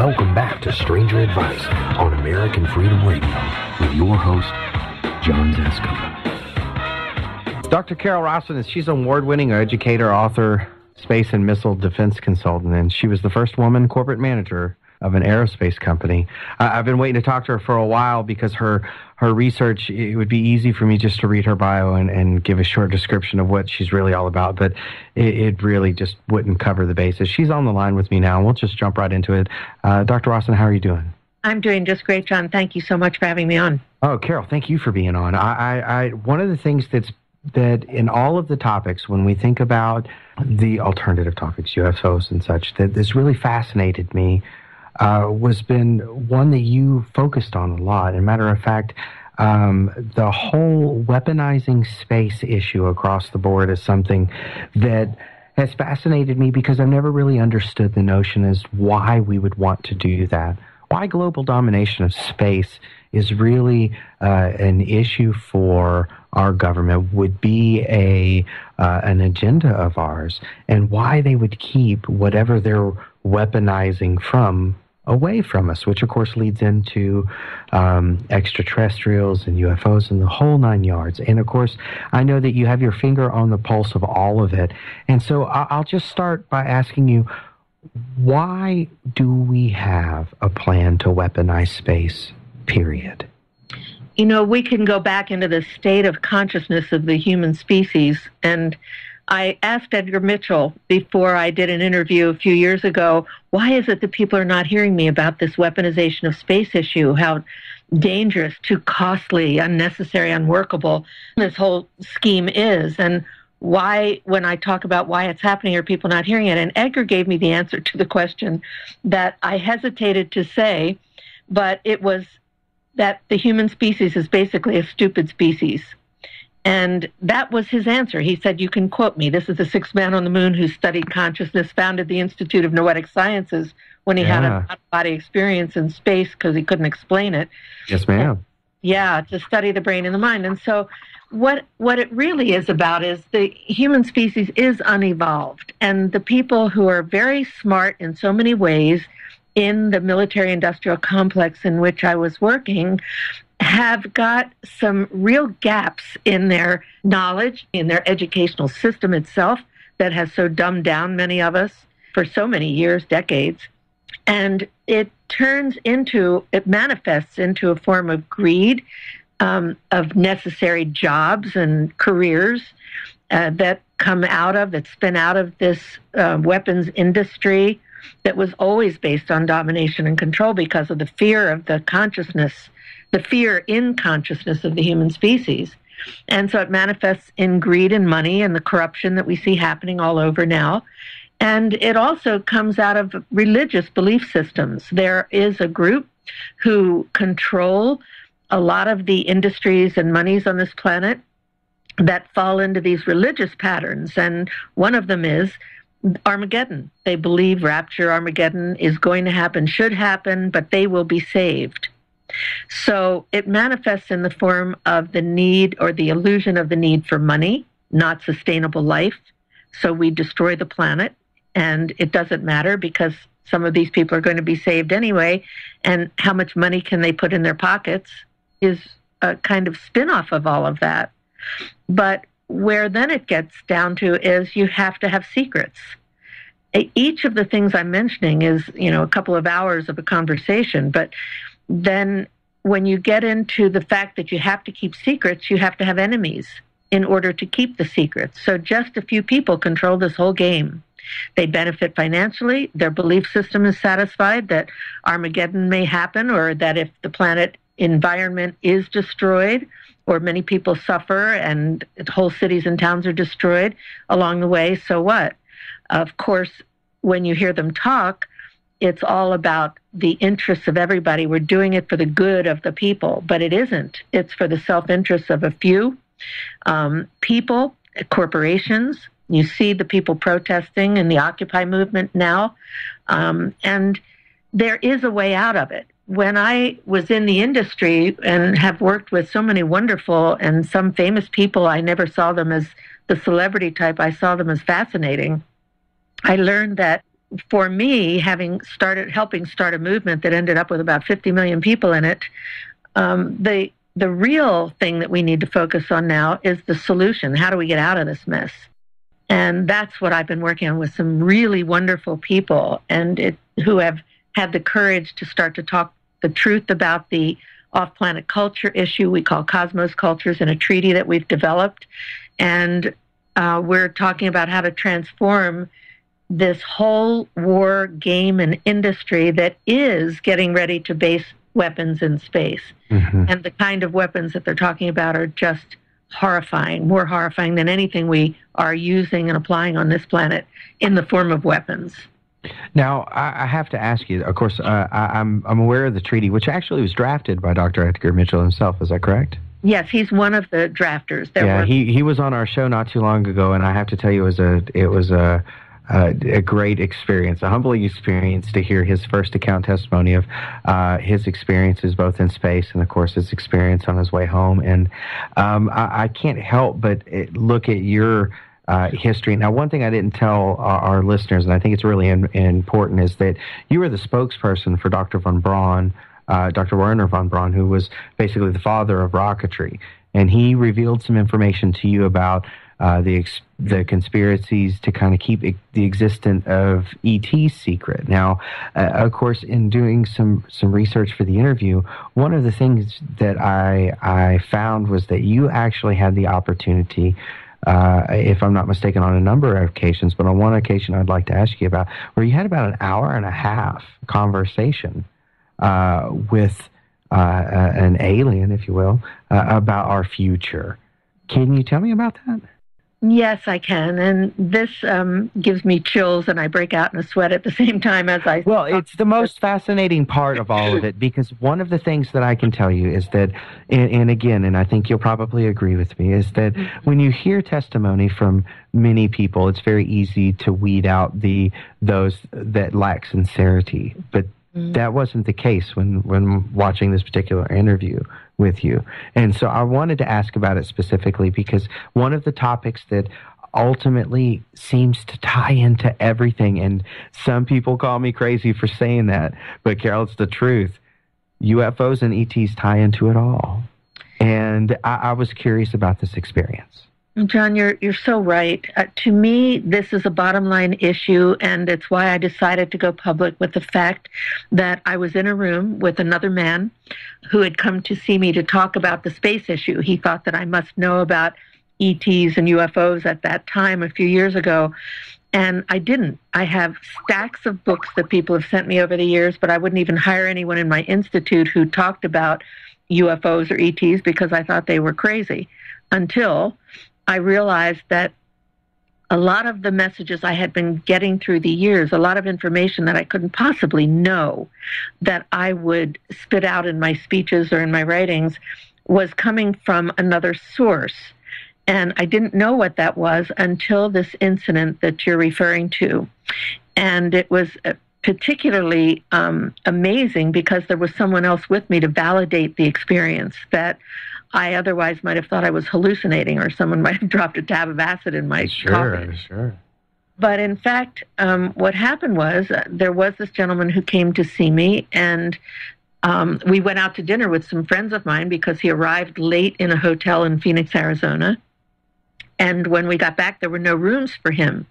Welcome back to Stranger Advice on American Freedom Radio with your host, John Zasco. Dr. Carol Rosin she's an award-winning educator, author, space and missile defense consultant, and she was the first woman corporate manager of an aerospace company. I've been waiting to talk to her for a while because her research, it would be easy for me just to read her bio and give a short description of what she's really all about, but it really just wouldn't cover the bases. She's on the line with me now, and we'll just jump right into it. Dr. Rosin, how are you doing? I'm doing just great, John. Thank you so much for having me on. Oh, Carol, thank you for being on. I one of the things that in all of the topics, when we think about the alternative topics, UFOs and such, that this really fascinated me was been one that you focused on a lot. And matter of fact, the whole weaponizing space issue across the board is something that has fascinated me because I've never really understood the notion as why we would want to do that. Why global domination of space is really an issue for our government, would be an agenda of ours, and why they would keep whatever they're weaponizing from away from us, which of course leads into extraterrestrials and UFOs and the whole nine yards. And of course, I know that you have your finger on the pulse of all of it. And so I'll just start by asking you, why do we have a plan to weaponize space, period? You know, we can go back into the state of consciousness of the human species. And I asked Edgar Mitchell before I did an interview a few years ago, why is it that people are not hearing me about this weaponization of space issue, how dangerous, too costly, unnecessary, unworkable this whole scheme is, and why, when I talk about why it's happening, are people not hearing it? And Edgar gave me the answer to the question that I hesitated to say, but it was that the human species is basically a stupid species. And that was his answer. He said, you can quote me. This is the sixth man on the moon who studied consciousness, founded the Institute of Noetic Sciences when he had an out-of-body experience in space because he couldn't explain it. Yes, ma'am. Yeah, to study the brain and the mind. And so what it really is about is the human species is unevolved. And the people who are very smart in so many ways in the military-industrial complex in which I was working have got some real gaps in their knowledge, in their educational system itself that has so dumbed down many of us for so many years, decades. And it manifests into a form of greed, of necessary jobs and careers that spin out of this weapons industry that was always based on domination and control because of the fear of the fear in consciousness of the human species. And so it manifests in greed and money and the corruption that we see happening all over now. And it also comes out of religious belief systems. There is a group who control a lot of the industries and monies on this planet that fall into these religious patterns. And one of them is Armageddon. They believe rapture, Armageddon is going to happen, should happen, but they will be saved. So it manifests in the form of the need or the illusion of the need for money, not sustainable life. So we destroy the planet, and it doesn't matter because some of these people are going to be saved anyway, and how much money can they put in their pockets is a kind of spin-off of all of that. But where then it gets down to is you have to have secrets. Each of the things I'm mentioning is, a couple of hours of a conversation, but then when you get into the fact that you have to keep secrets, you have to have enemies in order to keep the secrets. So just a few people control this whole game. They benefit financially. Their belief system is satisfied that Armageddon may happen, or that if the planet environment is destroyed, or many people suffer and whole cities and towns are destroyed along the way, so what? Of course, when you hear them talk, it's all about the interests of everybody. We're doing it for the good of the people, but it isn't. It's for the self-interests of a few people, corporations. You see the people protesting in the Occupy movement now, and there is a way out of it. When I was in the industry and have worked with so many wonderful and some famous people, I never saw them as the celebrity type. I saw them as fascinating. I learned that for me, helping start a movement that ended up with about 50 million people in it, the real thing that we need to focus on now is the solution. How do we get out of this mess? And that's what I've been working on with some really wonderful people who have had the courage to start to talk the truth about the off-planet culture issue we call cosmos cultures in a treaty that we've developed. And we're talking about how to transform this whole war game and industry that is getting ready to base weapons in space. Mm-hmm. And the kind of weapons that they're talking about are just horrifying, more horrifying than anything we are using and applying on this planet in the form of weapons. Now, I have to ask you, of course, I'm aware of the treaty, which actually was drafted by Dr. Edgar Mitchell himself. Is that correct? Yes, he's one of the drafters. He was on our show not too long ago, and I have to tell you, it was a great experience, a humbling experience to hear his first account testimony of his experiences both in space and, of course, his experience on his way home. And I can't help but look at your history. Now, one thing I didn't tell our listeners, and I think it's really important, is that you were the spokesperson for Dr. von Braun, Dr. Werner von Braun, who was basically the father of rocketry. And he revealed some information to you about the conspiracies to kind of keep the existence of ET secret. Now, of course, in doing some research for the interview, one of the things that I found was that you actually had the opportunity, if I'm not mistaken, on a number of occasions, but on one occasion I'd like to ask you about, where you had about an hour and a half conversation with an alien, if you will, about our future. Can you tell me about that? Yes, I can. And this gives me chills, and I break out in a sweat at the same time as I... Well, it's the most fascinating part of all of it, because one of the things that I can tell you is that, and again, and I think you'll probably agree with me, is that when you hear testimony from many people, it's very easy to weed out those that lack sincerity. But that wasn't the case when watching this particular interview with you. And so I wanted to ask about it specifically because one of the topics that ultimately seems to tie into everything, and some people call me crazy for saying that, but Carol, it's the truth. UFOs and ETs tie into it all. And I was curious about this experience. John, you're so right. To me, this is a bottom line issue, and it's why I decided to go public with the fact that I was in a room with another man who had come to see me to talk about the space issue. He thought that I must know about ETs and UFOs at that time a few years ago, and I didn't. I have stacks of books that people have sent me over the years, but I wouldn't even hire anyone in my institute who talked about UFOs or ETs because I thought they were crazy, until I realized that a lot of the messages I had been getting through the years, a lot of information that I couldn't possibly know that I would spit out in my speeches or in my writings, was coming from another source. And I didn't know what that was until this incident that you're referring to. And it was particularly amazing because there was someone else with me to validate the experience that I otherwise might have thought I was hallucinating, or someone might have dropped a tab of acid in my coffee. Sure. But in fact, what happened was there was this gentleman who came to see me, and we went out to dinner with some friends of mine because he arrived late in a hotel in Phoenix, Arizona. And when we got back, there were no rooms for him.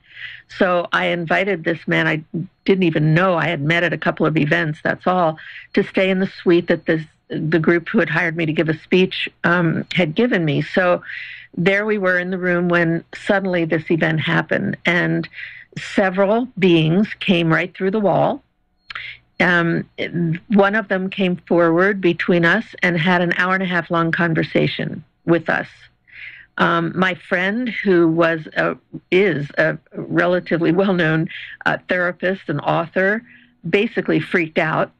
So I invited this man I didn't even know I had met at a couple of events, that's all, to stay in the suite that the group who had hired me to give a speech had given me. So there we were in the room when suddenly this event happened, and several beings came right through the wall. One of them came forward between us and had an hour and a half long conversation with us. My friend, who is a relatively well-known therapist and author, basically freaked out.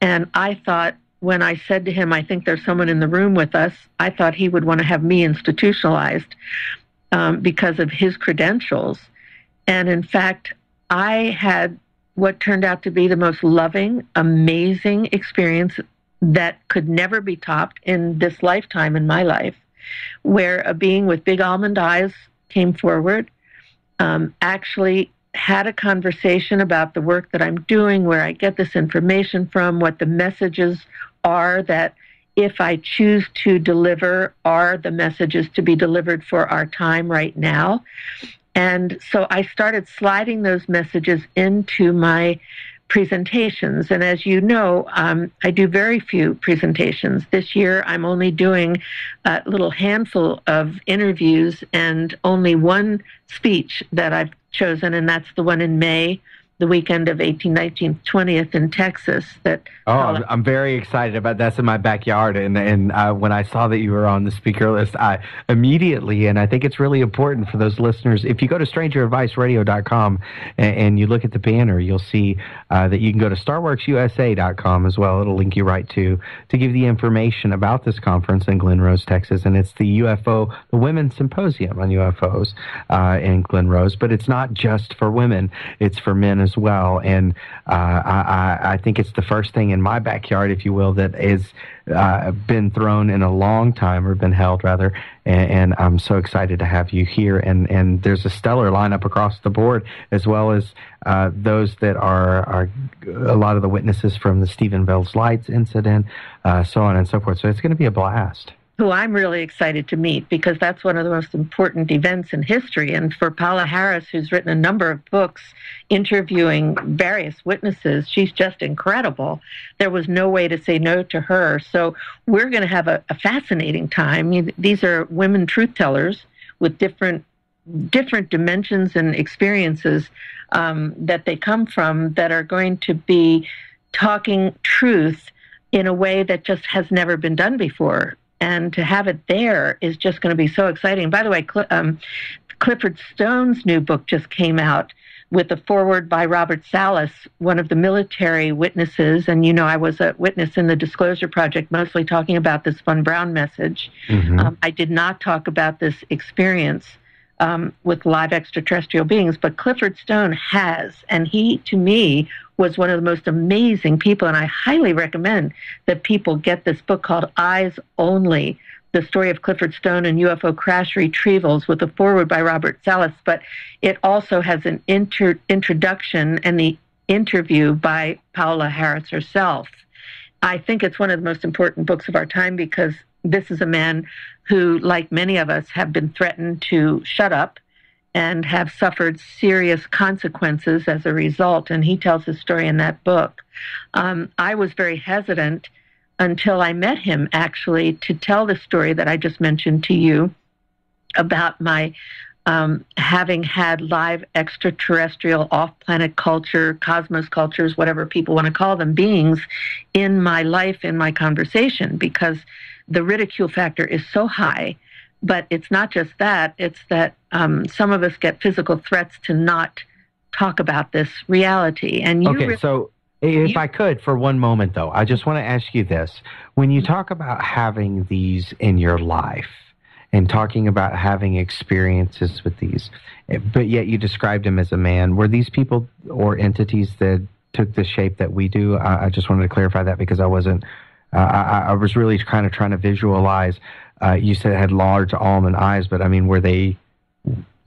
And I thought, when I said to him, I think there's someone in the room with us, I thought he would want to have me institutionalized because of his credentials. And in fact, I had what turned out to be the most loving, amazing experience that could never be topped in this lifetime, in my life, where a being with big almond eyes came forward, actually had a conversation about the work that I'm doing, where I get this information from, what the messages are that, if I choose to deliver, are the messages to be delivered for our time right now. And so I started sliding those messages into my presentations. And as you know, I do very few presentations. This year, I'm only doing a little handful of interviews and only one speech that I've chosen, and that's the one in May, the weekend of 18th, 19th, 20th in Texas. I'm very excited about that's in my backyard. And when I saw that you were on the speaker list, I immediately, and I think it's really important for those listeners, if you go to strangeradviceradio.com and you look at the banner, you'll see that you can go to starworksusa.com as well. It'll link you right to give the information about this conference in Glen Rose, Texas. And it's the UFO, the Women's Symposium on UFOs in Glen Rose. But it's not just for women, it's for men as well. And I think it's the first thing in my backyard, if you will, that is been thrown in a long time, or been held rather, and I'm so excited to have you here. And there's a stellar lineup across the board, as well as those that are a lot of the witnesses from the Stephen Bell's Lights incident, so on and so forth. So it's going to be a blast. Who I'm really excited to meet, because that's one of the most important events in history. And for Paula Harris, who's written a number of books interviewing various witnesses, she's just incredible. There was no way to say no to her. So we're going to have a fascinating time. These are women truth tellers with different dimensions and experiences that they come from, that are going to be talking truth in a way that just has never been done before. And to have it there is just going to be so exciting. By the way, Clifford Stone's new book just came out with a foreword by Robert Salas, one of the military witnesses. And, you know, I was a witness in the Disclosure Project, mostly talking about this Von Braun message. Mm-hmm. I did not talk about this experience with live extraterrestrial beings, but Clifford Stone has. And he, to me, was one of the most amazing people, and I highly recommend that people get this book called Eyes Only, The Story of Clifford Stone and UFO Crash Retrievals, with a foreword by Robert Salas. But it also has an introduction and the interview by Paula Harris herself. I think it's one of the most important books of our time, because this is a man who, like many of us, have been threatened to shut up and have suffered serious consequences as a result. And he tells his story in that book. I was very hesitant until I met him, actually, to tell the story that I just mentioned to you about my having had live extraterrestrial, off-planet culture, cosmos cultures, whatever people want to call them, beings in my life, in my conversation, because the ridicule factor is so high. But it's not just that, it's that some of us get physical threats to not talk about this reality. And you so if I could, for one moment, though, I just want to ask you this. When you talk about having these in your life and talking about having experiences with these, but yet you described him as a man, were these people or entities that took the shape that we do? I just wanted to clarify that, because I wasn't, I was really kind of trying to visualize. You said it had large almond eyes, but I mean,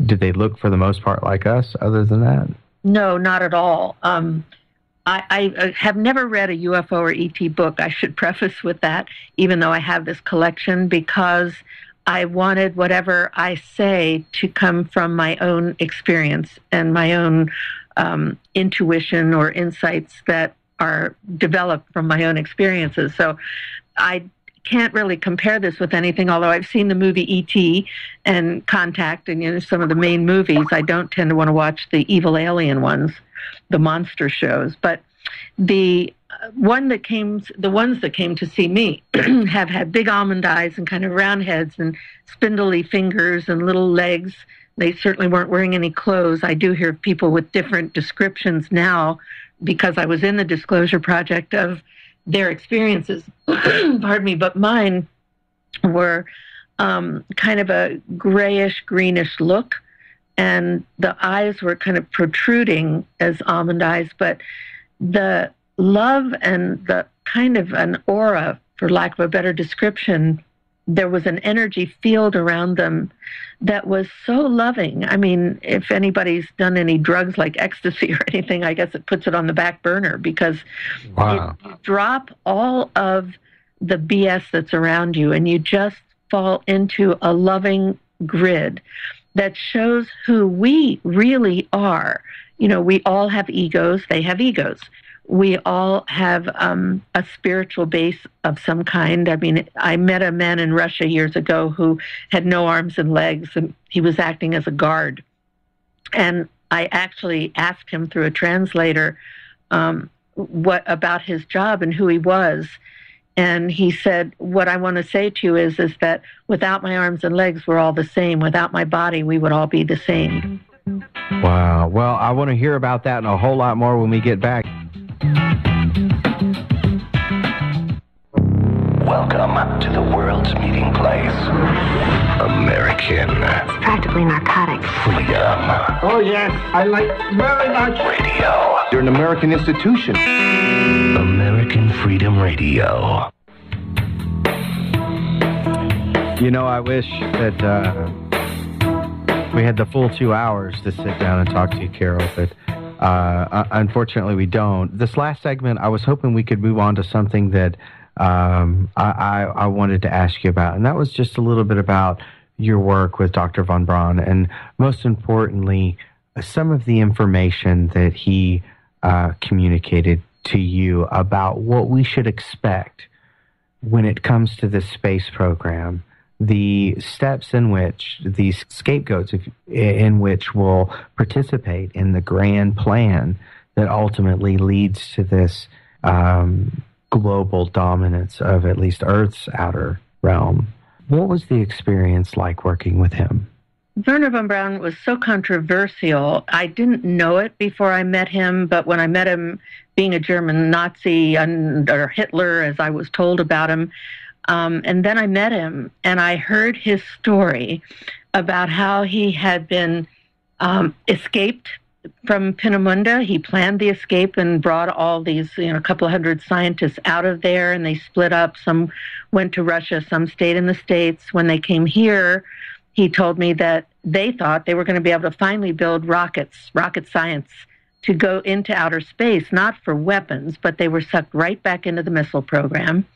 did they look for the most part like us other than that? No, not at all. I have never read a UFO or ET book. I should preface with that, even though I have this collection, because I wanted whatever I say to come from my own experience and my own intuition or insights that are developed from my own experiences. So I can't really compare this with anything, although I've seen the movie E.T. and Contact and some of the main movies. I don't tend to want to watch the evil alien ones, the monster shows. But the ones that came to see me have had big almond eyes and kind of round heads and spindly fingers and little legs. They certainly weren't wearing any clothes. I do hear people with different descriptions now, because I was in the Disclosure Project, of their experiences, pardon me, but mine were kind of a grayish, greenish look, and the eyes were kind of protruding as almond eyes, but the love and the kind of an aura, for lack of a better description, there was an energy field around them that was so loving. I mean, if anybody's done any drugs like ecstasy or anything, I guess it puts it on the back burner, because Wow. you drop all of the BS that's around you and you just fall into a loving grid that shows who we really are. You know, we all have egos. They have egos. We all have a spiritual base of some kind. I mean, I met a man in Russia years ago who had no arms and legs, and he was acting as a guard. And I actually asked him through a translator what about his job and who he was. And he said, what I want to say to you is that without my arms and legs, we're all the same. Without my body, we would all be the same. Wow. Well, I want to hear about that and a whole lot more when we get back. Welcome to the world's meeting place. American Practically narcotics. freedom Oh, yes, I like very much. radio. You're an American institution. American Freedom Radio. You know, I wish that we had the full 2 hours to sit down and talk to you, Carol, but unfortunately we don't. This last segment, I was hoping we could move on to something that I wanted to ask you about, and that was just a little bit about your work with Dr. Von Braun, and most importantly, some of the information that he communicated to you about what we should expect when it comes to this space program, the steps in which these scapegoats in which will participate in the grand plan that ultimately leads to this global dominance of at least Earth's outer realm. What was the experience like working with him? Wernher von Braun was so controversial. I didn't know it before I met him, but when I met him, being a German Nazi under Hitler, as I was told about him, and then I met him and I heard his story about how he had been escaped from Peenemünde. He planned the escape and brought all these, a couple of hundred scientists out of there, and they split up. Some went to Russia, some stayed in the States. When they came here, he told me that they thought they were going to be able to finally build rockets, rocket science, to go into outer space, not for weapons, but they were sucked right back into the missile program.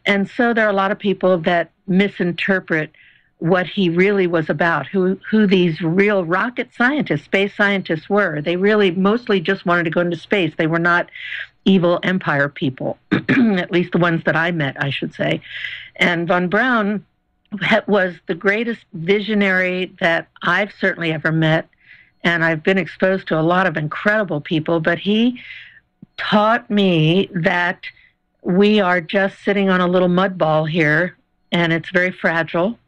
And so there are a lot of people that misinterpret what he really was about, who these real rocket scientists, space scientists were. They really mostly just wanted to go into space. They were not evil empire people, at least the ones that I met, I should say. And von Braun was the greatest visionary that I've certainly ever met, and I've been exposed to a lot of incredible people, but he taught me that we are just sitting on a little mud ball here, and it's very fragile,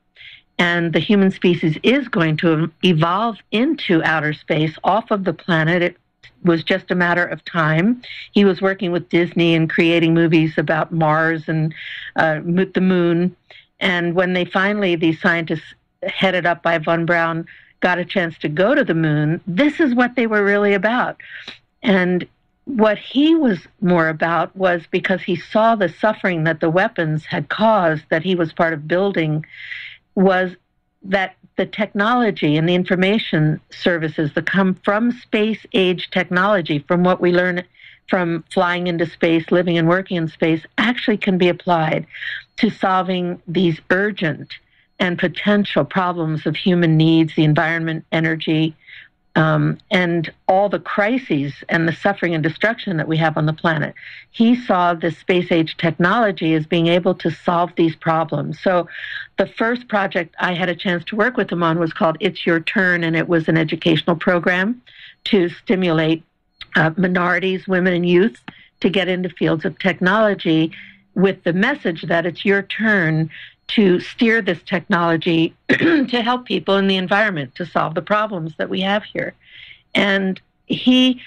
and the human species is going to evolve into outer space off of the planet. It was just a matter of time. He was working with Disney and creating movies about Mars and the moon. And when they finally, these scientists headed up by von Braun, got a chance to go to the moon, this is what they were really about. And what he was more about was, because he saw the suffering that the weapons had caused, that he was part of building, was that the technology and the information services that come from space-age technology, from what we learn from flying into space, living and working in space, actually can be applied to solving these urgent and potential problems of human needs, the environment, energy, and all the crises and the suffering and destruction that we have on the planet. He saw this space-age technology as being able to solve these problems. So the first project I had a chance to work with him on was called It's Your Turn, and it was an educational program to stimulate minorities, women, and youth to get into fields of technology, with the message that it's your turn to steer this technology to help people in the environment, to solve the problems that we have here. And he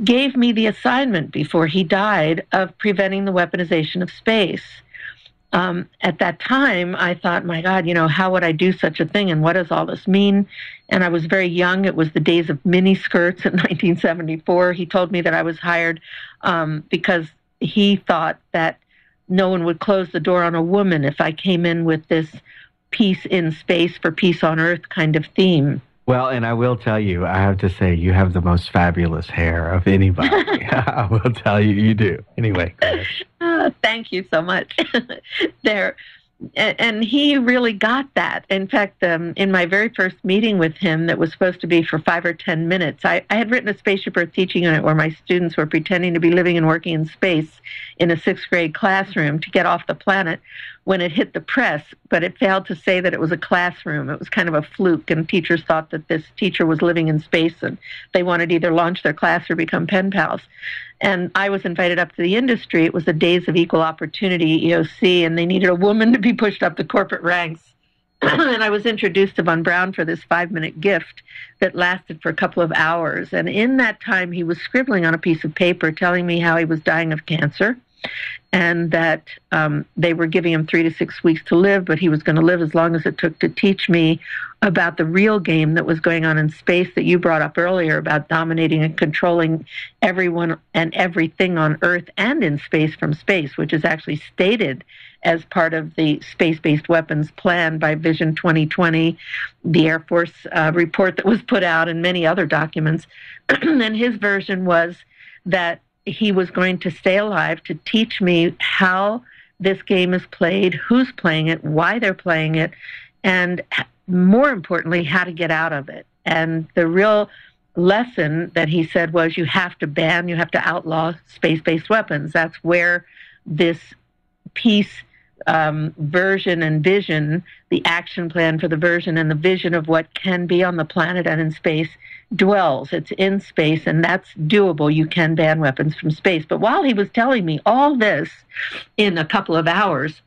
gave me the assignment before he died of preventing the weaponization of space. At that time, I thought, my God, how would I do such a thing, and what does all this mean? And I was very young. It was the days of miniskirts in 1974. He told me that I was hired because he thought that no one would close the door on a woman if I came in with this peace in space for peace on Earth kind of theme. Well, and I will tell you, I have to say, you have the most fabulous hair of anybody. I will tell you, you do. Anyway, go ahead. Thank you so much. And he really got that. In fact, in my very first meeting with him that was supposed to be for 5 or 10 minutes, I had written a Spaceship Earth teaching unit where my students were pretending to be living and working in space in a 6th grade classroom to get off the planet when it hit the press, but it failed to say that it was a classroom. It was kind of a fluke, and teachers thought that this teacher was living in space and they wanted to either launch their class or become pen pals. And I was invited up to the industry. It was the Days of Equal Opportunity, EOC, and they needed a woman to be pushed up the corporate ranks. And I was introduced to Von Braun for this 5-minute gift that lasted for a couple of hours. And in that time, he was scribbling on a piece of paper telling me how he was dying of cancer, and that they were giving him 3 to 6 weeks to live, but he was going to live as long as it took to teach me about the real game that was going on in space that you brought up earlier about dominating and controlling everyone and everything on Earth and in space from space, which is actually stated as part of the space-based weapons plan by Vision 2020, the Air Force report that was put out, and many other documents. And his version was that he was going to stay alive to teach me how this game is played, who's playing it, why they're playing it, and more importantly, how to get out of it. And the real lesson that he said was you have to outlaw space-based weapons. That's where this peace version and vision, the action plan for the version and the vision of what can be on the planet and in space dwells. It's in space, and that's doable. You can ban weapons from space. But while he was telling me all this in a couple of hours,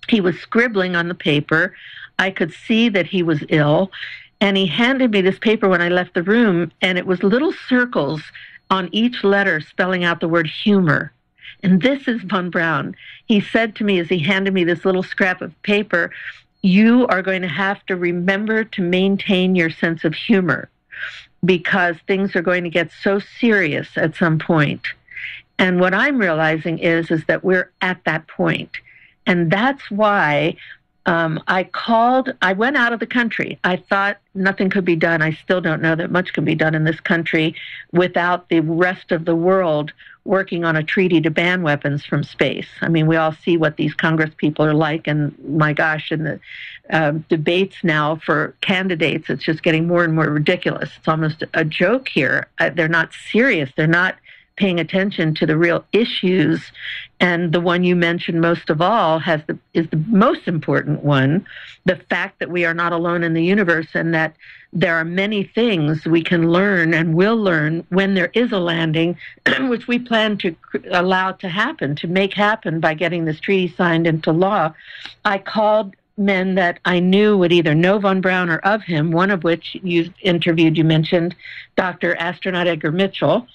he was scribbling on the paper. I could see that he was ill, and he handed me this paper when I left the room, and it was little circles on each letter spelling out the word humor. And this is Von Braun. He said to me as he handed me this little scrap of paper, you are going to have to remember to maintain your sense of humor because things are going to get so serious at some point. And what I'm realizing is that we're at that point. And that's why I went out of the country. I thought nothing could be done. I still don't know that much can be done in this country without the rest of the world working on a treaty to ban weapons from space. I mean, we all see what these Congress people are like, and my gosh, in the debates now for candidates, it's just getting more and more ridiculous. It's almost a joke here. They're not serious. They're not paying attention to the real issues. And the one you mentioned most of all is the most important one, the fact that we are not alone in the universe and that there are many things we can learn and will learn when there is a landing, which we plan to allow to happen, to make happen by getting this treaty signed into law. I called men that I knew would either know Von Braun or of him, one of which you interviewed, you mentioned, Dr. Astronaut Edgar Mitchell,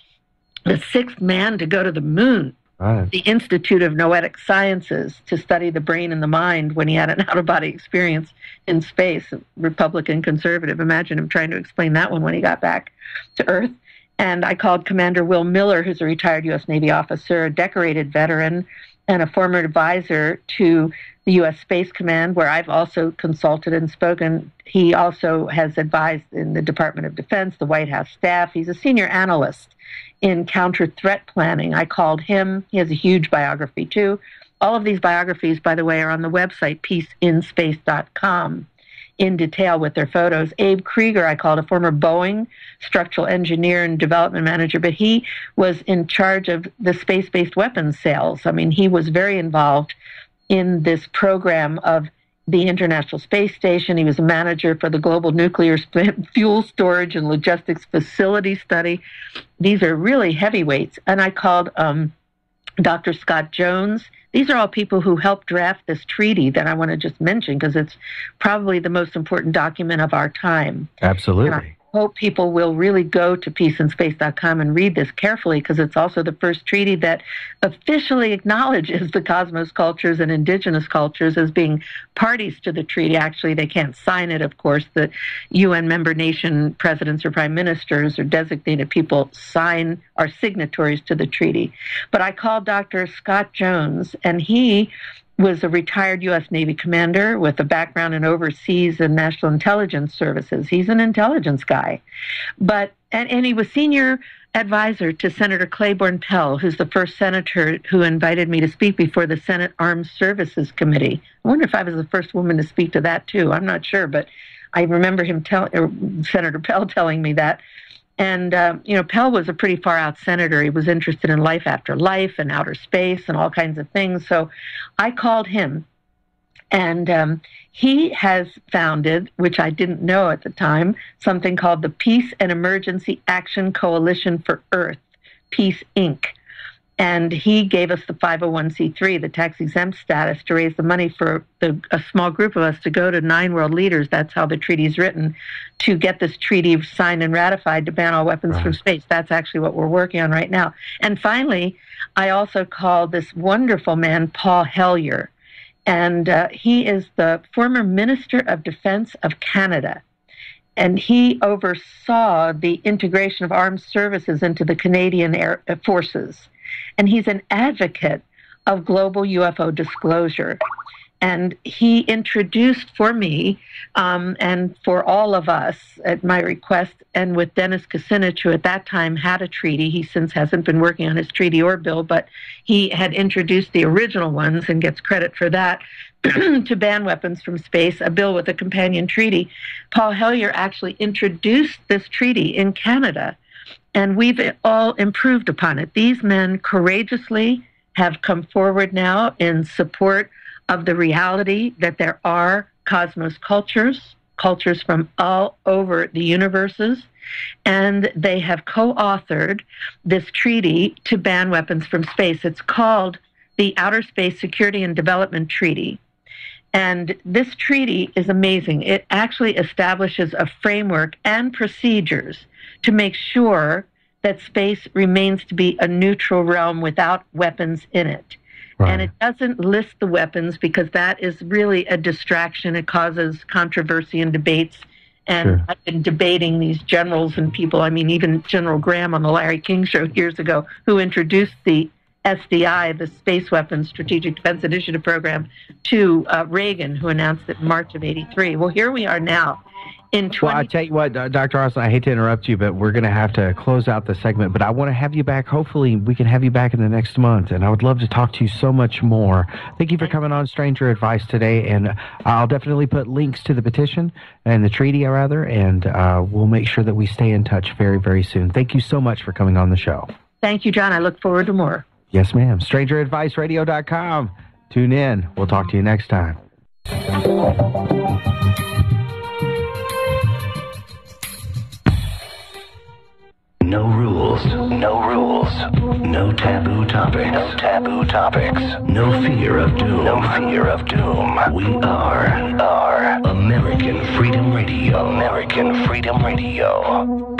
the 6th man to go to the moon, right. The Institute of Noetic Sciences to study the brain and the mind when he had an out-of-body experience in space, Republican conservative. Imagine him trying to explain that one when he got back to Earth. And I called Commander Will Miller, who's a retired U.S. Navy officer, a decorated veteran, and a former advisor to the U.S. Space Command, where I've also consulted and spoken. He also has advised in the Department of Defense, the White House staff. He's a senior analyst in counter-threat planning. I called him. He has a huge biography, too. All of these biographies, by the way, are on the website, peaceinspace.com, in detail with their photos. Abe Krieger, I called, a former Boeing structural engineer and development manager, but he was in charge of the space-based weapons sales. I mean, he was very involved in this program of the International Space Station. He was a manager for the Global Nuclear Fuel Storage and Logistics Facility Study. These are really heavyweights. And I called Dr. Scott Jones. These are all people who helped draft this treaty that I want to just mention because it's probably the most important document of our time. Absolutely. Hope people will really go to peaceinspace.com and read this carefully because it's also the first treaty that officially acknowledges the cosmos cultures and indigenous cultures as being parties to the treaty. Actually, they can't sign it, of course. The UN member nation presidents or prime ministers or designated people are signatories to the treaty. But I called Dr. Scott Jones, and he was a retired U.S. Navy commander with a background in overseas and national intelligence services. He's an intelligence guy. And he was senior advisor to Senator Claiborne Pell, who's the first senator who invited me to speak before the Senate Armed Services Committee. I wonder if I was the first woman to speak to that, too. I'm not sure, but I remember Senator Pell telling me that. And, Pell was a pretty far-out senator. He was interested in life after life and outer space and all kinds of things. So I called him, and he has founded, which I didn't know at the time, something called the Peace and Emergency Action Coalition for Earth, Peace, Inc. And he gave us the 501c3, the tax-exempt status, to raise the money for a small group of us to go to 9 world leaders. That's how the treaty is written, to get this treaty signed and ratified to ban all weapons from space. That's actually what we're working on right now. And finally, I also called this wonderful man, Paul Hellyer. And he is the former Minister of Defense of Canada. And he oversaw the integration of armed services into the Canadian Air Forces. And he's an advocate of global UFO disclosure. And he introduced for me and for all of us at my request, and with Dennis Kucinich, who at that time had a treaty. He since hasn't been working on his treaty or bill, but he had introduced the original ones and gets credit for that, to ban weapons from space, a bill with a companion treaty. Paul Hellyer actually introduced this treaty in Canada, and we've all improved upon it. These men courageously have come forward now in support of the reality that there are cosmos cultures from all over the universes, and they have co-authored this treaty to ban weapons from space. It's called the Outer Space Security and Development Treaty. And this treaty is amazing. It actually establishes a framework and procedures to make sure that space remains to be a neutral realm without weapons in it. Right. And it doesn't list the weapons because that is really a distraction. It causes controversy and debates. And sure. I've been debating these generals and people, I mean, even General Graham on the Larry King show years ago, who introduced the SDI, the Space Weapons Strategic Defense Initiative Program, to Reagan, who announced it in March of '83. Well, here we are now. Well, I tell you what, Dr. Rosin, I hate to interrupt you, but we're going to have to close out the segment. But I want to have you back. Hopefully, we can have you back in the next month, and I would love to talk to you so much more. Thank you for coming on Stranger Advice today, and I'll definitely put links to the petition and the treaty, rather, and we'll make sure that we stay in touch very, very soon. Thank you so much for coming on the show. Thank you, John. I look forward to more. Yes, ma'am. StrangerAdviceRadio.com. Tune in. We'll talk to you next time. No rules, no rules, no taboo topics, no taboo topics, no fear of doom, no fear of doom. We are American Freedom Radio, American Freedom Radio.